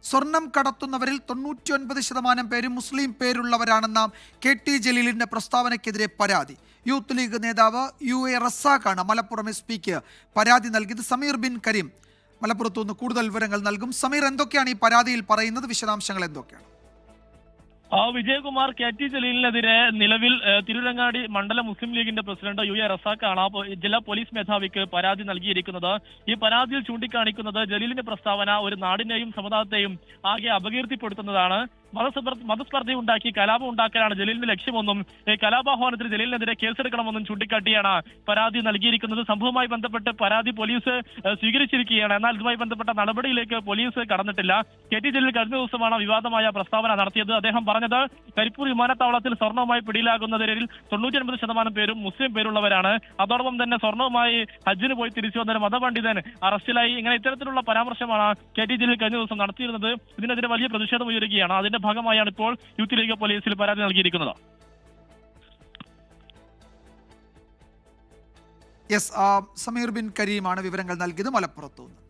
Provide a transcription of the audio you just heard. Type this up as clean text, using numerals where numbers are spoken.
സ്വർണം കടത്തുന്നവരിൽ 99% പേരും മുസ്ലിം പേരുള്ളവരാണെന്ന KT ജലീലിന്റെ പ്രസ്താവനയ്ക്കെതിരെ പരാതി. യൂത്ത് ലീഗ് നേതാവ് UA റസാഖാണ് മലപ്പുറം SP-ക്ക് പരാതി നൽകിയത്. സമീർ ബിൻ കരീം മലപ്പുറത്തു നിന്ന് കൂടുതൽ വിവരങ്ങൾ നൽകും. സമീർ, എന്തൊക്കെയാണ് ഈ പരാതിയിൽ പറയുന്നത്? വിശദാംശങ്ങൾ എന്തൊക്കെയാണ്? വിജയകുമാർ, KT ജലീലിനെതിരെ നിലവിൽ തിരുരങ്ങാടി മണ്ഡല മുസ്ലിം ലീഗിന്റെ പ്രസിഡന്റ് UA റസാഖാണ് ജില്ലാ പോലീസ് മേധാവിക്ക് പരാതി നൽകിയിരിക്കുന്നത്. ഈ പരാതിയിൽ ചൂണ്ടിക്കാണിക്കുന്നത് ജലീലിന്റെ പ്രസ്താവന ഒരു നാടിനെയും സമുദായത്തെയും ആകെ അപകീർത്തിപ്പെടുത്തുന്നതാണ്. മതസ്പർദ്ധയുണ്ടാക്കി കലാപം ഉണ്ടാക്കാനാണ് ജലീലിന്റെ ലക്ഷ്യമെന്നും കലാപാഹ്വാനത്തിന് ജലീലിനെതിരെ കേസെടുക്കണമെന്നും ചൂണ്ടിക്കാട്ടിയാണ് പരാതി നൽകിയിരിക്കുന്നത്. സംഭവവുമായി ബന്ധപ്പെട്ട് പരാതി പോലീസ് സ്വീകരിച്ചിരിക്കുകയാണ്. എന്നാൽ ഇതുമായി ബന്ധപ്പെട്ട നടപടിയിലേക്ക് പോലീസ് കടന്നിട്ടില്ല. KT ജലീൽ കഴിഞ്ഞ ദിവസമാണ് വിവാദമായ പ്രസ്താവന നടത്തിയത്. അദ്ദേഹം പറഞ്ഞത് കരിപ്പൂർ വിമാനത്താവളത്തിൽ സ്വർണ്ണവുമായി പിടിയിലാകുന്നവരിൽ 99% പേരും മുസ്ലിം പേരുള്ളവരാണ്. അതോടൊപ്പം തന്നെ സ്വർണ്ണവുമായി ഹജ്ജിന് പോയി തിരിച്ചു വന്ന മതപണ്ഡിതൻ അറസ്റ്റിലായി. ഇങ്ങനെ ഇത്തരത്തിലുള്ള പരാമർശമാണ് KT ജലീൽ കഴിഞ്ഞ ദിവസം നടത്തിയിരുന്നത്. ഇതിനെതിരെ വലിയ പ്രതിഷേധം ഉയരുകയാണ്. അതിന്റെ ഭാഗമായാണ് ഇപ്പോൾ യൂത്ത് ലീഗ് പോലീസിൽ പരാതി നൽകിയിരിക്കുന്നത്. സമീർ ബിൻ കരീമാണ് വിവരങ്ങൾ നൽകിയത് മലപ്പുറത്തുനിന്ന്.